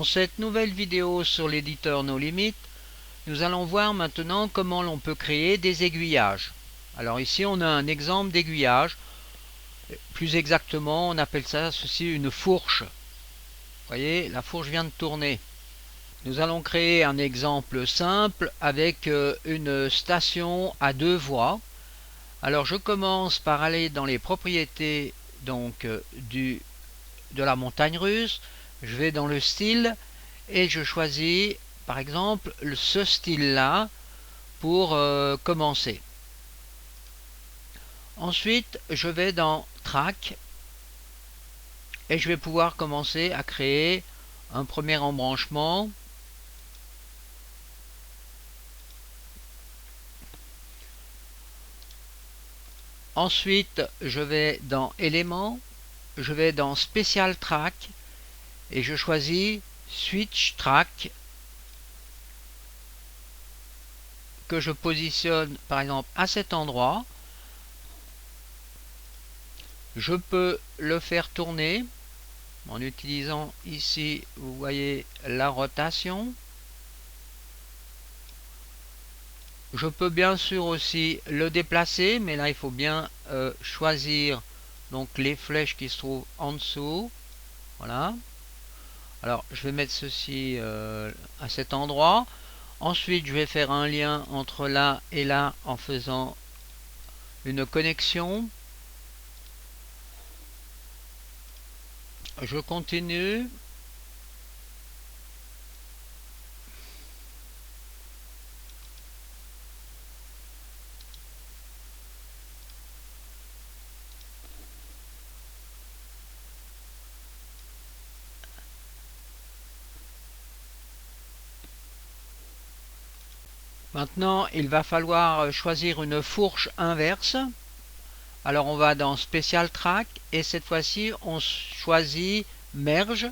Dans cette nouvelle vidéo sur l'éditeur No Limit, nous allons voir maintenant comment l'on peut créer des aiguillages. Alors ici on a un exemple d'aiguillage, plus exactement on appelle ça ceci une fourche. Vous voyez, la fourche vient de tourner. Nous allons créer un exemple simple avec une station à 2 voies. Alors je commence par aller dans les propriétés de la montagne russe. Je vais dans le style et je choisis par exemple ce style là pour commencer. Ensuite je vais dans track et je vais pouvoir commencer à créer un premier embranchement. Ensuite je vais dans éléments, je vais dans spécial track et je choisis switch track que je positionne par exemple à cet endroit. Je peux le faire tourner en utilisant ici, vous voyez, la rotation. Je peux bien sûr aussi le déplacer, mais là il faut bien choisir donc les flèches qui se trouvent en dessous. Voilà. Alors je vais mettre ceci à cet endroit. Ensuite je vais faire un lien entre là et là en faisant une connexion. Je continue. Maintenant, il va falloir choisir une fourche inverse. Alors on va dans Special Track et cette fois-ci on choisit Merge.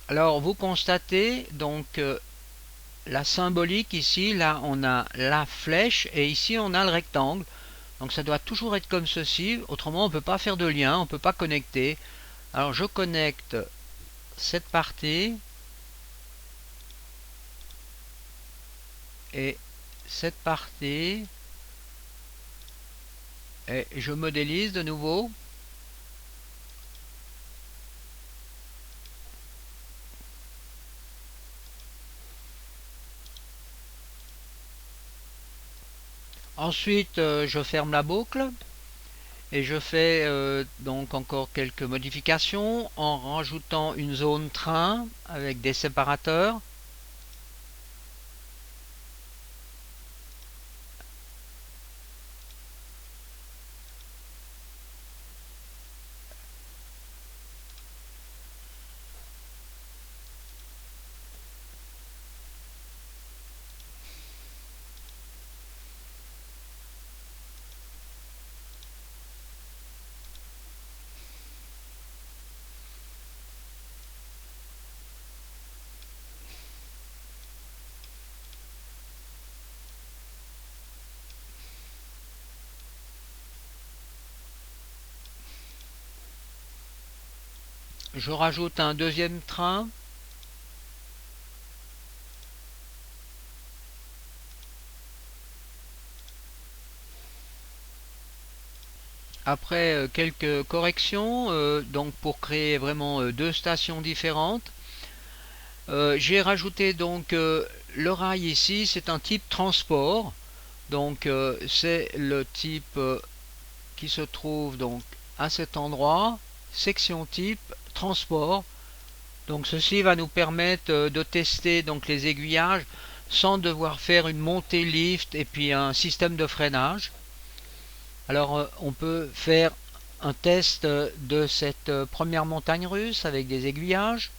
Alors vous constatez donc la symbolique ici, là on a la flèche et ici on a le rectangle. Donc ça doit toujours être comme ceci, autrement on ne peut pas faire de lien, on ne peut pas connecter. Alors je connecte cette partie et cette partie et je modélise de nouveau. Ensuite je ferme la boucle et je fais donc encore quelques modifications en rajoutant une zone train avec des séparateurs. Je rajoute un deuxième train. Après quelques corrections, donc pour créer vraiment deux stations différentes, j'ai rajouté donc le rail ici, c'est un type transport. Donc c'est le type qui se trouve donc à cet endroit, section type transport. Donc ceci va nous permettre de tester donc les aiguillages sans devoir faire une montée lift et puis un système de freinage. Alors on peut faire un test de cette première montagne russe avec des aiguillages.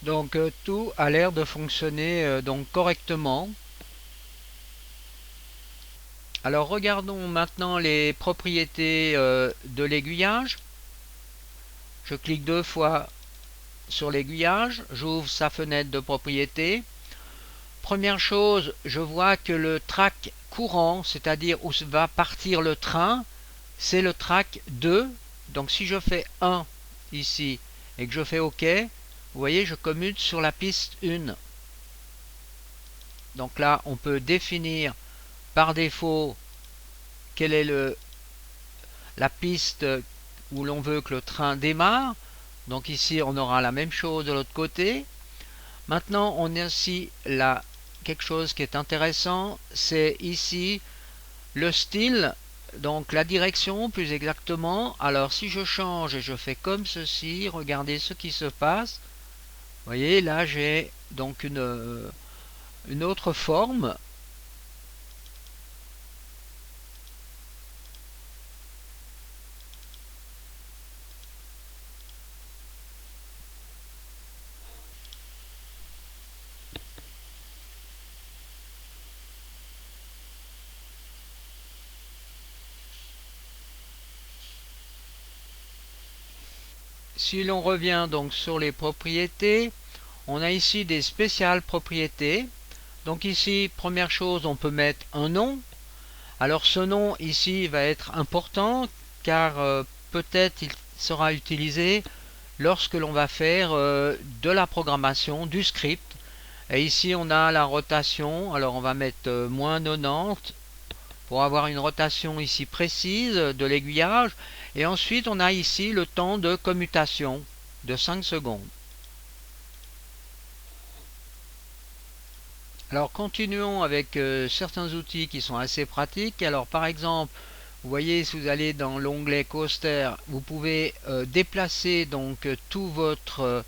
Donc tout a l'air de fonctionner donc correctement. Alors regardons maintenant les propriétés de l'aiguillage. Je clique deux fois sur l'aiguillage, j'ouvre sa fenêtre de propriétés. Première chose, je vois que le track courant, c'est-à-dire où va partir le train, c'est le track 2. Donc si je fais 1 ici et que je fais OK, vous voyez, je commute sur la piste 1. Donc là, on peut définir par défaut quelle est la piste où l'on veut que le train démarre. Donc ici, on aura la même chose de l'autre côté. Maintenant, on a ici là quelque chose qui est intéressant, c'est ici le style, donc la direction plus exactement. Alors si je change et je fais comme ceci, regardez ce qui se passe. Vous voyez, là j'ai donc une autre forme. Si l'on revient donc sur les propriétés, on a ici des spéciales propriétés. Donc ici, première chose, on peut mettre un nom. Alors ce nom ici va être important car peut-être il sera utilisé lorsque l'on va faire de la programmation, du script. Et ici on a la rotation, alors on va mettre moins 90 pour avoir une rotation ici précise de l'aiguillage. Et ensuite on a ici le temps de commutation de 5 secondes. Alors continuons avec certains outils qui sont assez pratiques. Alors par exemple, vous voyez, si vous allez dans l'onglet Coaster, vous pouvez déplacer donc tout votre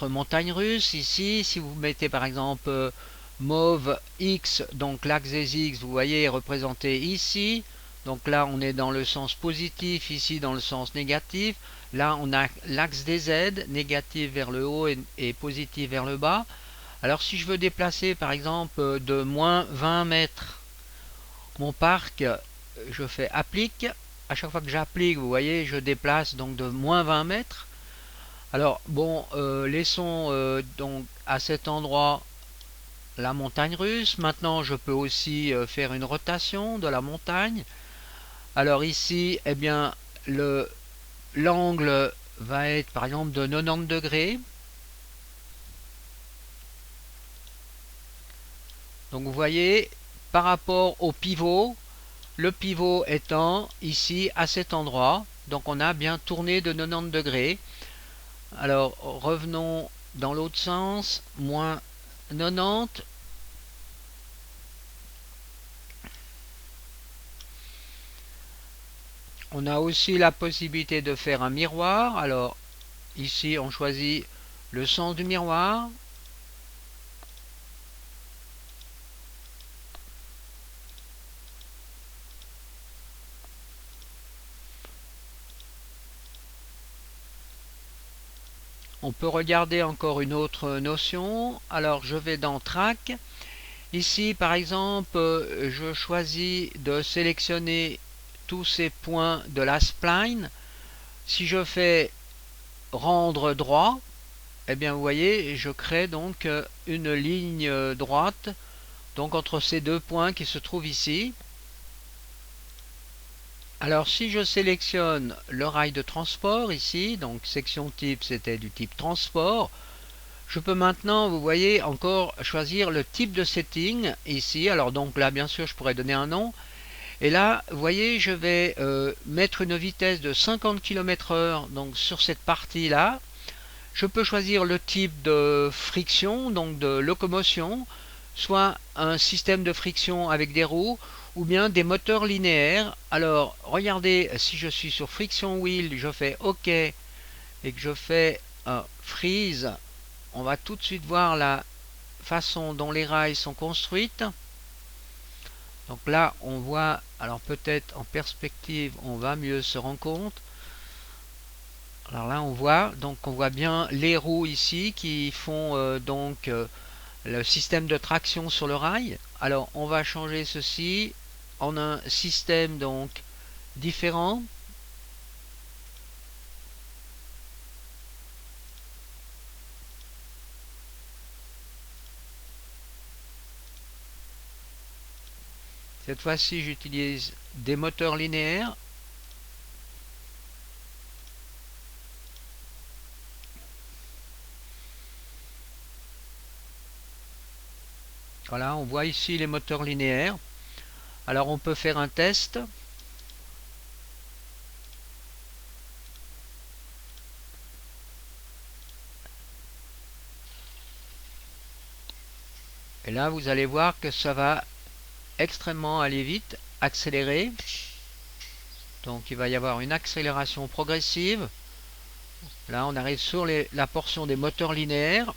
montagne russe. Ici, si vous mettez par exemple mauve X, donc l'axe des X, vous voyez, est représenté ici. Donc là, on est dans le sens positif, ici dans le sens négatif. Là, on a l'axe des Z, négatif vers le haut et positif vers le bas. Alors si je veux déplacer par exemple de moins 20 mètres mon parc, je fais applique. À chaque fois que j'applique, vous voyez, je déplace donc de moins 20 mètres. Alors bon, laissons donc à cet endroit la montagne russe. Maintenant, je peux aussi faire une rotation de la montagne. Alors ici, eh bien, l'angle va être par exemple de 90 degrés. Donc vous voyez, par rapport au pivot, le pivot étant ici à cet endroit, donc on a bien tourné de 90 degrés. Alors revenons dans l'autre sens, moins 90. On a aussi la possibilité de faire un miroir. Alors ici on choisit le sens du miroir. On peut regarder encore une autre notion. Alors je vais dans Track. Ici par exemple je choisis de sélectionner tous ces points de la spline. Si je fais rendre droit, eh bien vous voyez, je crée donc une ligne droite donc entre ces deux points qui se trouvent ici. Alors si je sélectionne le rail de transport ici, donc section type c'était du type transport, je peux maintenant, vous voyez, encore choisir le type de setting ici. Alors donc là bien sûr je pourrais donner un nom. Et là, vous voyez, je vais mettre une vitesse de 50 km/h donc sur cette partie-là. Je peux choisir le type de friction, donc de locomotion, soit un système de friction avec des roues, ou bien des moteurs linéaires. Alors, regardez, si je suis sur Friction Wheel, je fais OK, et que je fais un freeze, on va tout de suite voir la façon dont les rails sont construites. Donc là, on voit, alors peut-être en perspective, on va mieux se rendre compte. Alors là on voit bien les roues ici qui font le système de traction sur le rail. Alors on va changer ceci en un système donc différent. Cette fois-ci j'utilise des moteurs linéaires. Voilà, on voit ici les moteurs linéaires. Alors on peut faire un test. Et là vous allez voir que ça va extrêmement aller vite, accélérer. Donc il va y avoir une accélération progressive. Là on arrive sur la portion des moteurs linéaires.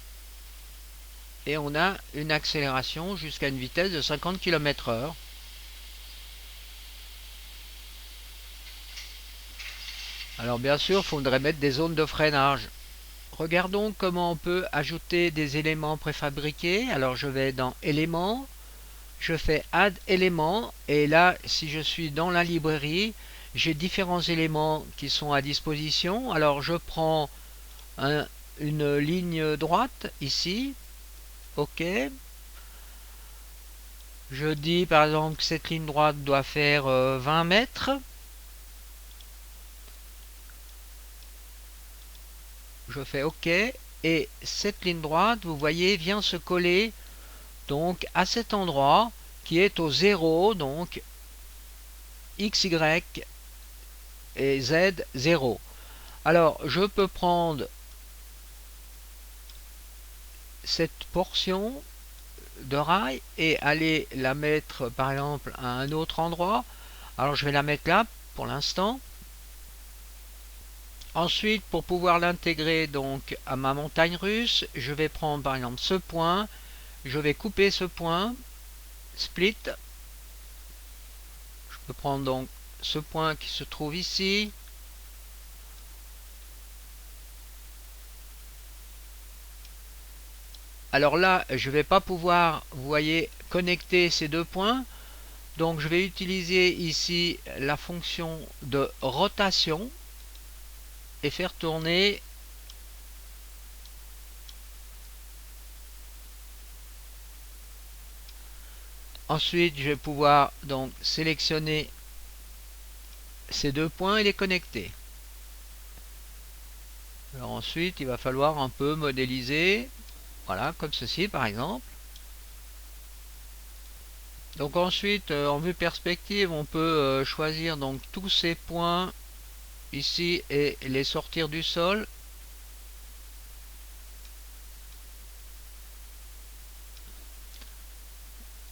Et on a une accélération jusqu'à une vitesse de 50 km/h. Alors bien sûr, il faudrait mettre des zones de freinage. Regardons comment on peut ajouter des éléments préfabriqués. Alors je vais dans éléments, je fais add éléments et là si je suis dans la librairie, j'ai différents éléments qui sont à disposition. Alors je prends une ligne droite ici, ok. Je dis par exemple que cette ligne droite doit faire 20 mètres. Je fais OK et cette ligne droite, vous voyez, vient se coller donc à cet endroit qui est au 0, donc X, Y et Z 0. Alors je peux prendre cette portion de rail et aller la mettre par exemple à un autre endroit. Alors je vais la mettre là pour l'instant. Ensuite, pour pouvoir l'intégrer donc à ma montagne russe, je vais prendre par exemple ce point, je vais couper ce point, split. Je peux prendre donc ce point qui se trouve ici. Alors là, je ne vais pas pouvoir, vous voyez, connecter ces deux points. Donc je vais utiliser ici la fonction de rotation et faire tourner ensuite je vais pouvoir donc sélectionner ces deux points et les connecter. Alors ensuite il va falloir un peu modéliser, voilà, comme ceci par exemple. Donc ensuite en vue perspective on peut choisir donc tous ces points ici et les sortir du sol.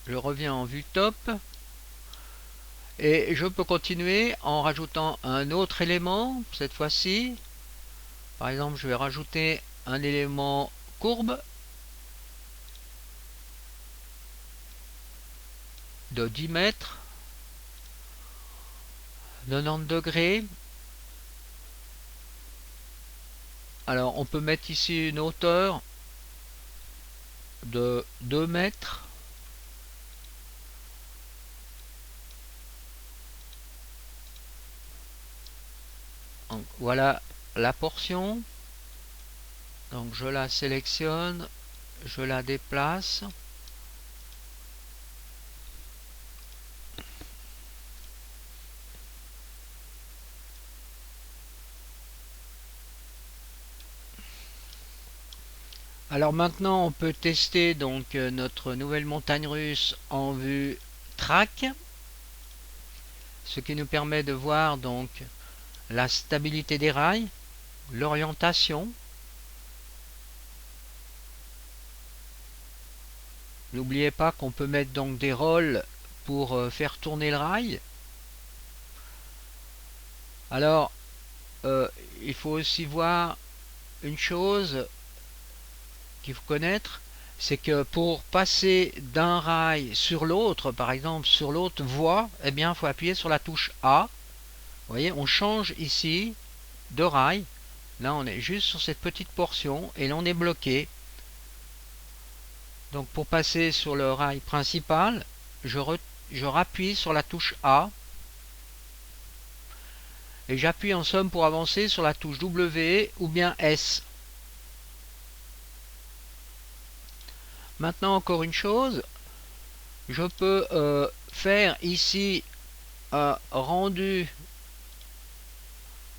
Je reviens en vue top et je peux continuer en rajoutant un autre élément. Cette fois-ci par exemple je vais rajouter un élément courbe de 10 mètres, 90 degrés. Alors on peut mettre ici une hauteur de 2 mètres. Donc, voilà la portion. Donc je la sélectionne, je la déplace. Alors maintenant on peut tester donc notre nouvelle montagne russe en vue track, ce qui nous permet de voir donc la stabilité des rails, l'orientation. N'oubliez pas qu'on peut mettre donc des rôles pour faire tourner le rail. Alors il faut aussi voir une chose qu'il faut connaître, c'est que pour passer d'un rail sur l'autre, par exemple sur l'autre voie, eh bien il faut appuyer sur la touche A. Vous voyez, on change ici de rail. Là on est juste sur cette petite portion et là on est bloqué. Donc pour passer sur le rail principal, je rappuie sur la touche A et j'appuie en somme pour avancer sur la touche W ou bien S. Maintenant encore une chose, je peux faire ici un rendu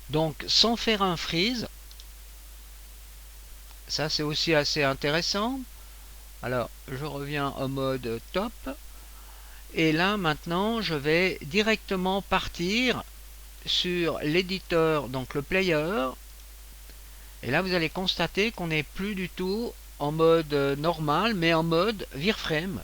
donc sans faire un freeze. Ça c'est aussi assez intéressant. Alors je reviens en mode top et là maintenant je vais directement partir sur l'éditeur, donc le player, et là vous allez constater qu'on n'est plus du tout en mode normal mais en mode wireframe.